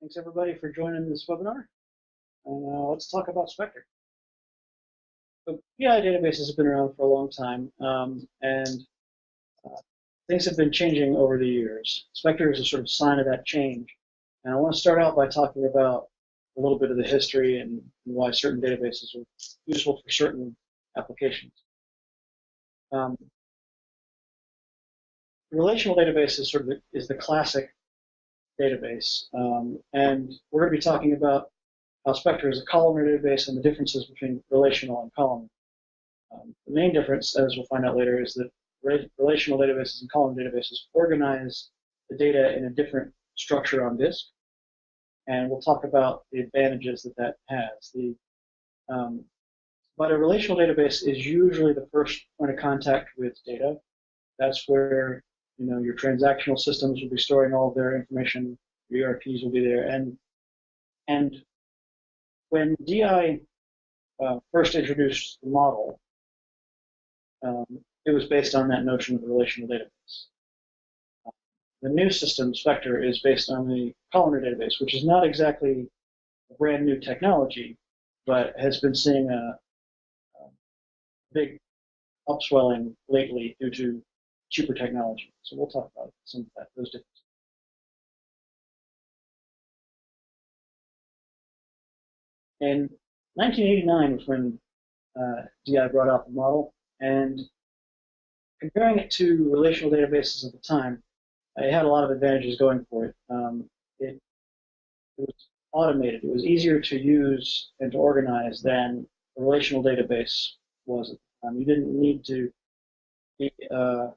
Thanks everybody for joining this webinar. And let's talk about Spectre. So BI databases have been around for a long time, and things have been changing over the years. Spectre is a sort of sign of that change. And I want to start out by talking about a little bit of the history and why certain databases are useful for certain applications. Relational database is sort of the classic database, and we're going to be talking about how Spectre is a columnar database and the differences between relational and columnar. The main difference, as we'll find out later, is that relational databases and columnar databases organize the data in a different structure on disk, and we'll talk about the advantages that has. But a relational database is usually the first point of contact with data. That's where your transactional systems will be storing all of their information. Your ERPs will be there, and when DI first introduced the model, it was based on that notion of a relational database. The new system, Spectre, is based on the columnar database, which is not exactly a brand new technology, but has been seeing a big upswelling lately due to cheaper technology. So we'll talk about some of those differences. In 1989 was when DI brought out the model, and comparing it to relational databases at the time, it had a lot of advantages going for it. It was automated. It was easier to use and to organize than a relational database was at the time. You didn't need to be a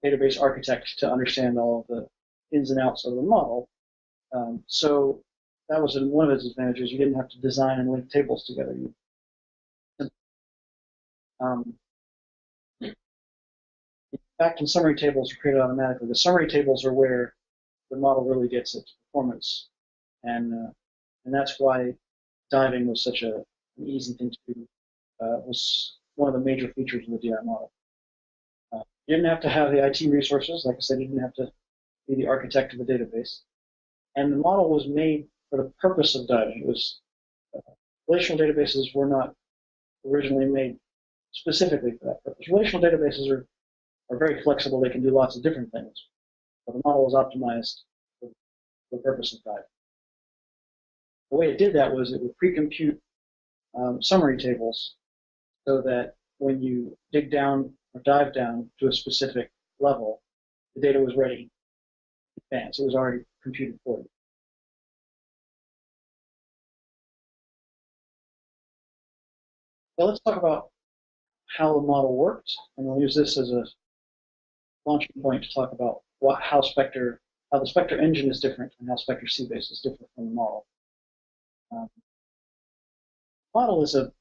database architect to understand all of the ins and outs of the model. So that was one of its advantages. You didn't have to design and link tables together. Fact and summary tables are created automatically. The summary tables are where the model really gets its performance, and that's why diving was such an easy thing to do. Was one of the major features of the DI model. You didn't have to have the IT resources. Like I said, you didn't have to be the architect of the database. And the model was made for the purpose of diving. It was relational databases were not originally made specifically for that purpose. Relational databases are very flexible. They can do lots of different things. But the model was optimized for the purpose of diving. The way it did that was it would pre-compute summary tables so that when you dig down or dive down to a specific level, the data was ready in advance. It was already computed for you. So let's talk about how the model worked, and we'll use this as a launching point to talk about how the Spectre engine is different and how Spectre cBase is different from the model. Model is a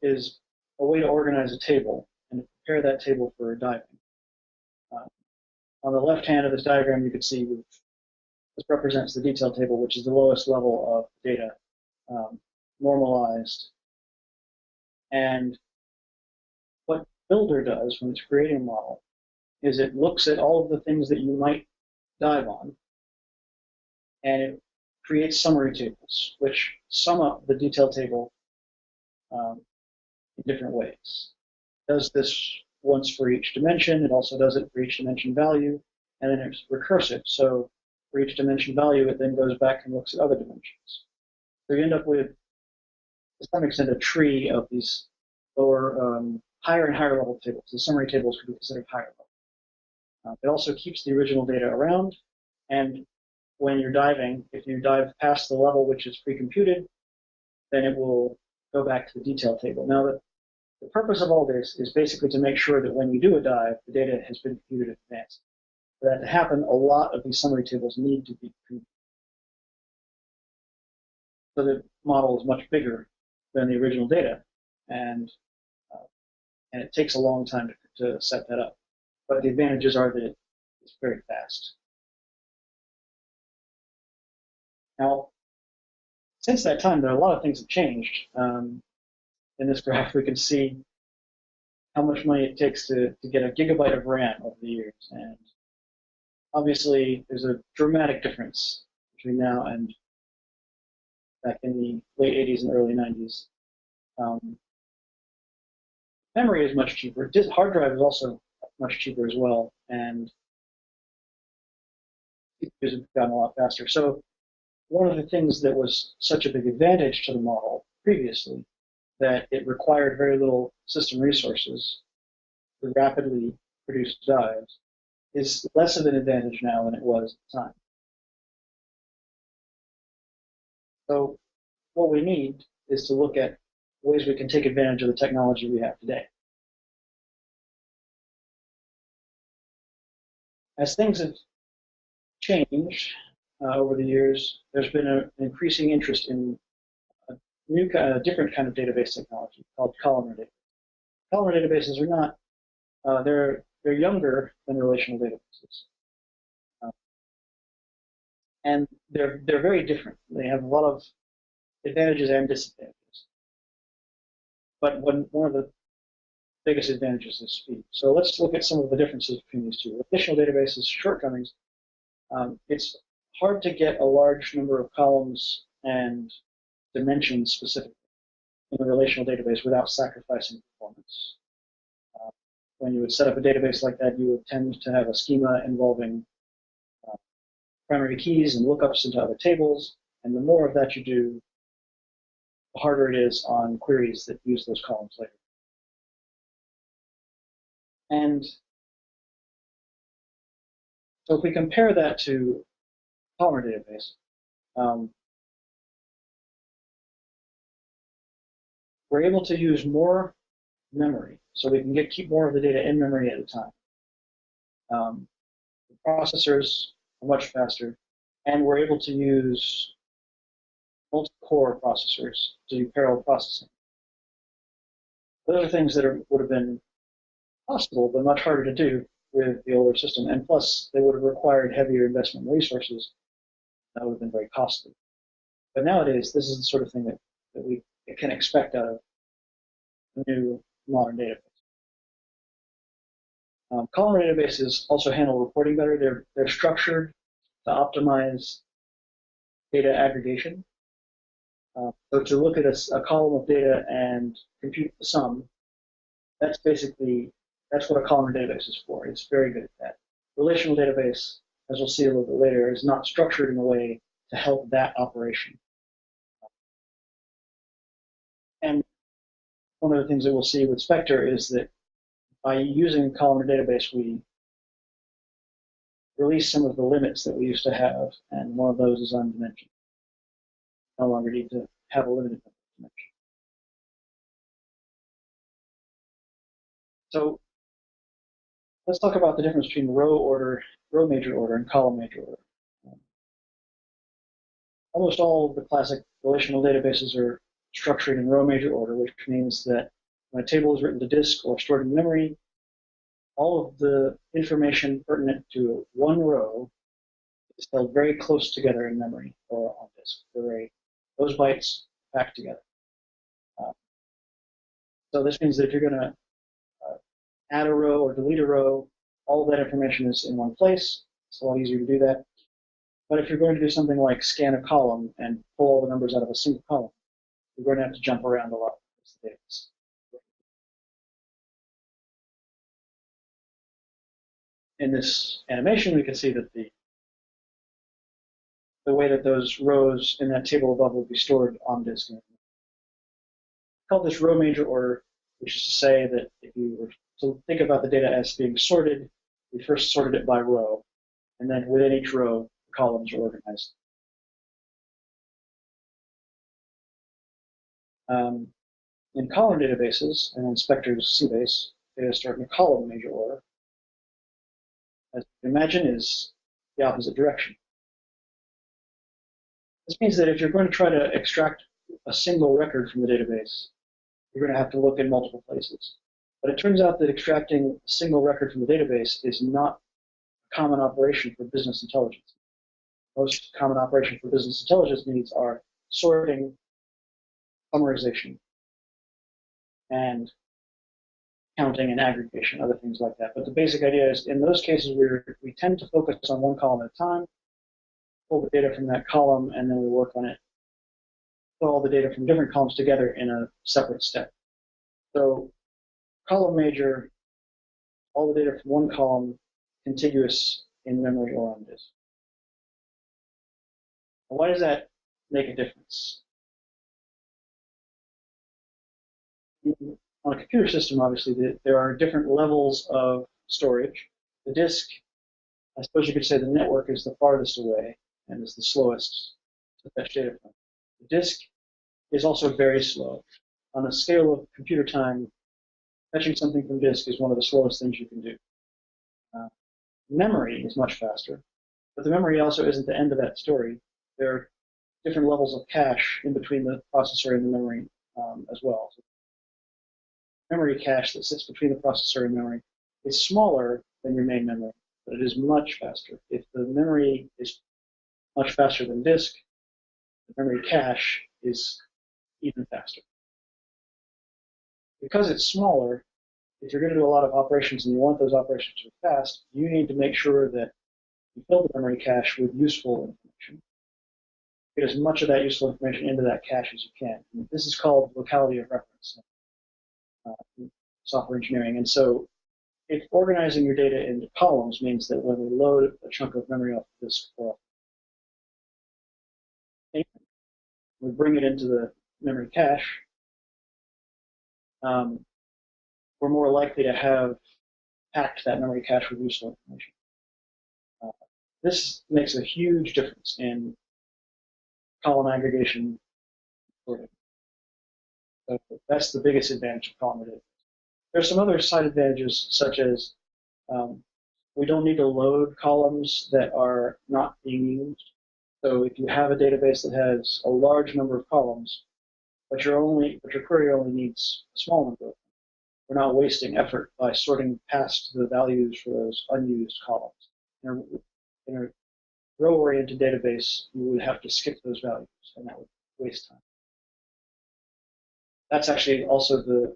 way to organize a table and to prepare that table for diving. On the left hand of this diagram, you can see this represents the detail table, which is the lowest level of data, normalized. And what Builder does when it's creating a model is it looks at all of the things that you might dive on, and it creates summary tables, which sum up the detail table in different ways. It does this once for each dimension. It also does it for each dimension value, and then it's recursive. So for each dimension value, it then goes back and looks at other dimensions. So you end up with, to some extent, a tree of these lower, higher and higher level tables. The summary tables could be considered higher level. It also keeps the original data around, and when you're diving, if you dive past the level which is pre-computed, then it will go back to the detail table. Now, the purpose of all this is basically to make sure that when you do a dive, the data has been computed in advance. For that to happen, a lot of these summary tables need to be computed. So the model is much bigger than the original data, and it takes a long time to set that up. But the advantages are that it's very fast. Now, since that time, there are a lot of things have changed. In this graph, we can see how much money it takes to get a gigabyte of RAM over the years. And obviously, there's a dramatic difference between now and back in the late 80s and early 90s. Memory is much cheaper. Hard drive is also much cheaper as well, and CPUs have gotten a lot faster. So one of the things that was such a big advantage to the model previously, that it required very little system resources to rapidly produce drives, is less of an advantage now than it was at the time. So what we need is to look at ways we can take advantage of the technology we have today. As things have changed over the years, there's been an increasing interest in a different kind of database technology called columnar databases. Columnar databases are not, they're younger than relational databases. And they're very different. They have a lot of advantages and disadvantages. But one of the biggest advantages is speed. So let's look at some of the differences between these two. Relational databases' shortcomings. It's hard to get a large number of columns and dimensions specifically in a relational database without sacrificing performance. When you would set up a database like that, you would tend to have a schema involving primary keys and lookups into other tables, and the more of that you do, the harder it is on queries that use those columns later. And so if we compare that to a columnar database, we're able to use more memory, so we can keep more of the data in memory at a time. The processors are much faster, and we're able to use multi-core processors to do parallel processing. Those are things that would have been possible, but much harder to do with the older system, and plus they would have required heavier investment in resources. That would have been very costly. But nowadays, this is the sort of thing that we can expect out of a new modern database. Columnar databases also handle reporting better. They're structured to optimize data aggregation. So to look at a column of data and compute the sum, that's what a columnar database is for. It's very good at that. Relational database, as we'll see a little bit later, is not structured in a way to help that operation. And one of the things that we'll see with Spectre is that by using a columnar database, we release some of the limits that we used to have, and one of those is on dimension. No longer need to have a limited dimension. So let's talk about the difference between row major order, and column major order. Almost all of the classic relational databases are structured in row major order, which means that when a table is written to disk or stored in memory, all of the information pertinent to one row is held very close together in memory or on disk. Those bytes packed together. So this means that if you're going to add a row or delete a row, all of that information is in one place. It's a lot easier to do that. But if you're going to do something like scan a column and pull all the numbers out of a single column, you're going to have to jump around a lot. In this animation, we can see that the way that those rows in that table above will be stored on disk. We call this row major order, which is to say that if you were to think about the data as being sorted, we first sorted it by row, and then within each row, the columns are organized. In columnar databases, and in Spectre's cBase, data stored in a column major order, as you can imagine, is the opposite direction. This means that if you're going to try to extract a single record from the database, you're going to have to look in multiple places. But it turns out that extracting a single record from the database is not a common operation for business intelligence. Most common operation for business intelligence needs are sorting, summarization, and counting and aggregation, other things like that. But the basic idea is, in those cases, we tend to focus on one column at a time, pull the data from that column, and then we work on it put all the data from different columns together in a separate step. So column major, all the data from one column, contiguous in memory or on disk. Now, why does that make a difference? On a computer system, obviously, there are different levels of storage. The disk, I suppose you could say the network is the farthest away and is the slowest to fetch data from. The disk is also very slow. On a scale of computer time, fetching something from disk is one of the slowest things you can do. Memory is much faster, but the memory also isn't the end of that story. There are different levels of cache in between the processor and the memory as well. So memory cache that sits between the processor and memory is smaller than your main memory, but it is much faster. If the memory is much faster than disk, the memory cache is even faster. Because it's smaller, if you're going to do a lot of operations and you want those operations to be fast, you need to make sure that you fill the memory cache with useful information. Get as much of that useful information into that cache as you can. And this is called locality of reference in software engineering. And so if organizing your data into columns means that when we load a chunk of memory off the disk or we bring it into the memory cache, we're more likely to have packed that memory cache with useful information. This makes a huge difference in column aggregation sorting. So that's the biggest advantage of column data. There's some other side advantages, such as we don't need to load columns that are not being used. So if you have a database that has a large number of columns, but your query only needs a small number of them, we're not wasting effort by sorting past the values for those unused columns. In a row-oriented database, you would have to skip those values, and that would waste time. That's actually also the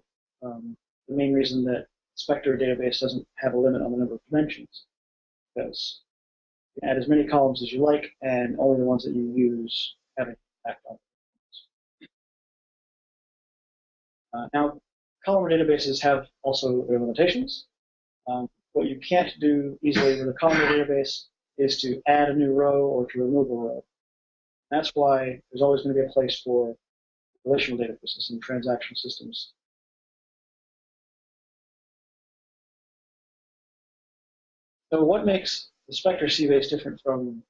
main reason that Spectre database doesn't have a limit on the number of dimensions, because you can add as many columns as you like, and only the ones that you use have an impact on them. Now, columnar databases have also their limitations. What you can't do easily with a columnar database is to add a new row or to remove a row. That's why there's always going to be a place for relational databases and transaction systems. So what makes the Spectre cBase different from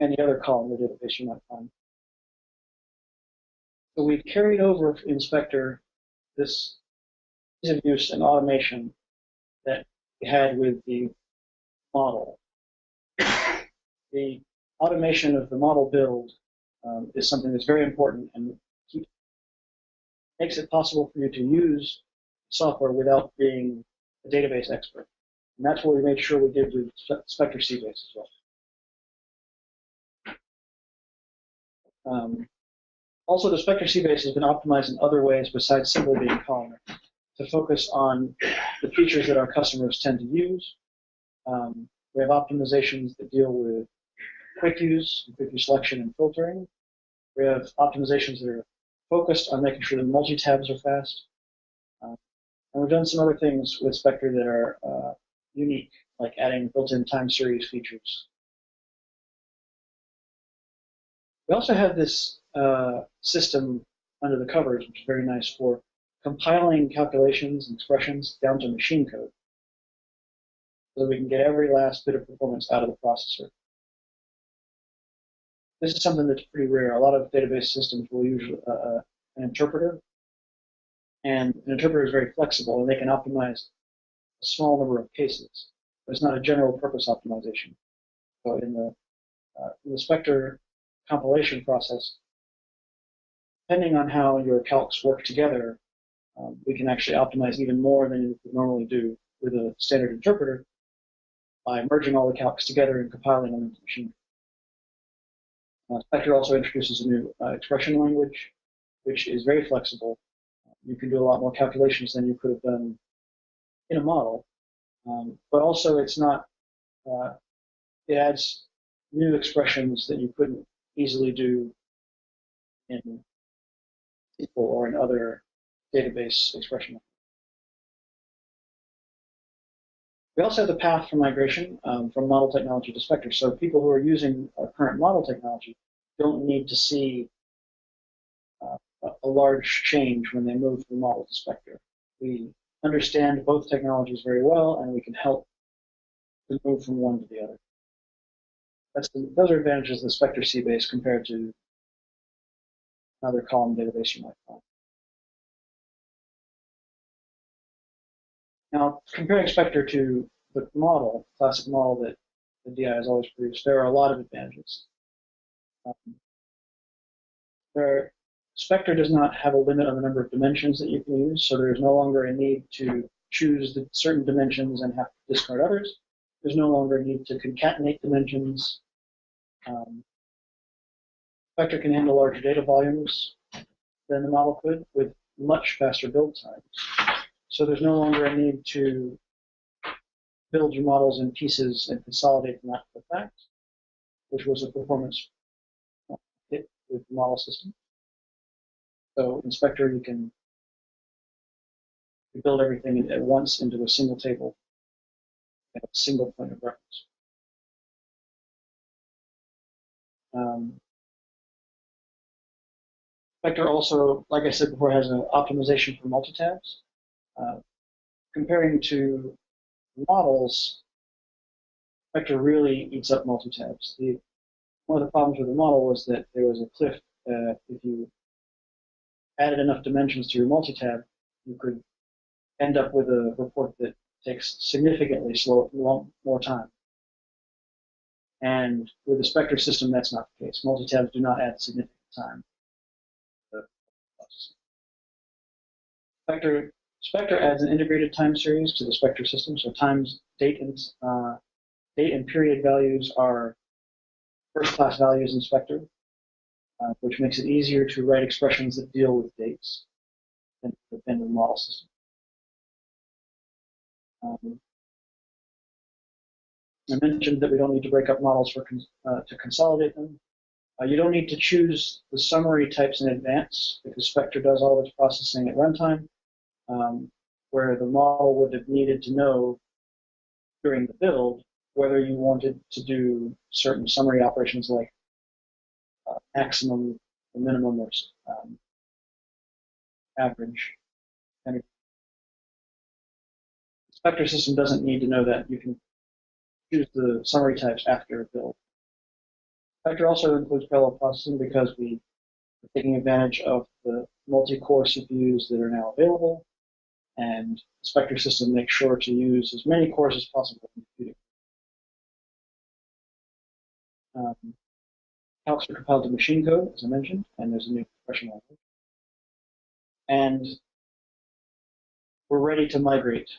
any other columnar database you might find? So we've carried over in Spectre this ease of use and automation that we had with the model. The automation of the model build is something that's very important and makes it possible for you to use software without being a database expert. And that's what we made sure we did with Spectre cBase as well. Also, the Spectre cBase has been optimized in other ways besides simply being columnar to focus on the features that our customers tend to use. We have optimizations that deal with quick use selection and filtering. We have optimizations that are focused on making sure that multi-tabs are fast. And we've done some other things with Spectre that are unique, like adding built-in time series features. We also have this system under the covers, which is very nice for compiling calculations and expressions down to machine code so that we can get every last bit of performance out of the processor. This is something that's pretty rare. A lot of database systems will use an interpreter, and an interpreter is very flexible, and they can optimize a small number of cases, but it's not a general purpose optimization. So in the Spectre compilation process, depending on how your calcs work together, we can actually optimize even more than you would normally do with a standard interpreter by merging all the calcs together and compiling them into machine. Spectre also introduces a new expression language, which is very flexible. You can do a lot more calculations than you could have done in a model, but also it's not. It adds new expressions that you couldn't easily do in SQL or in other database expression. We also have the path for migration from model technology to Spectre. So people who are using our current model technology don't need to see a large change when they move from model to Spectre. We understand both technologies very well, and we can help to move from one to the other. Those are advantages of the Spectre cBase compared to another column database you might find. Now, comparing Spectre to the model, classic model that the DI has always produced, there are a lot of advantages. Spectre does not have a limit on the number of dimensions that you can use, so there is no longer a need to choose certain dimensions and have to discard others. There's no longer a need to concatenate dimensions. Spectre can handle larger data volumes than the model could with much faster build times. So there's no longer a need to build your models in pieces and consolidate them after the fact, which was a performance hit with the model system. So in Spectre, you can build everything at once into a single table and a single point of reference. Spectre also, like I said before, has an optimization for multitabs. Comparing to models, Spectre really eats up multitabs. One of the problems with the model was that there was a cliff. If you added enough dimensions to your multitab, you could end up with a report that takes significantly more time. And with the Spectre system, that's not the case. Multitabs do not add significant time. Spectre adds an integrated time series to the Spectre system. So date and period values are first-class values in Spectre, which makes it easier to write expressions that deal with dates than the model system. I mentioned that we don't need to break up models to consolidate them. You don't need to choose the summary types in advance because Spectre does all of its processing at runtime, where the model would have needed to know during the build whether you wanted to do certain summary operations like maximum, or minimum, or average. And the Spectre system doesn't need to know that. You can choose the summary types after a build. Spectre also includes parallel processing because we are taking advantage of the multi-core CPUs that are now available, and the Spectre system makes sure to use as many cores as possible in computing. Calcs are compiled to machine code, as I mentioned, and there's a new expression language. And we're ready to migrate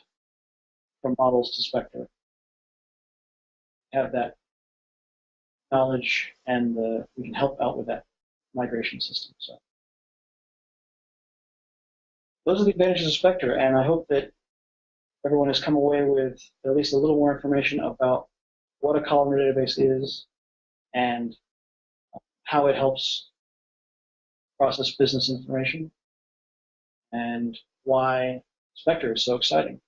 from models to Spectre. Have that knowledge, and we can help out with that migration system. So those are the advantages of Spectre, and I hope that everyone has come away with at least a little more information about what a columnar database is and how it helps process business information and why Spectre is so exciting.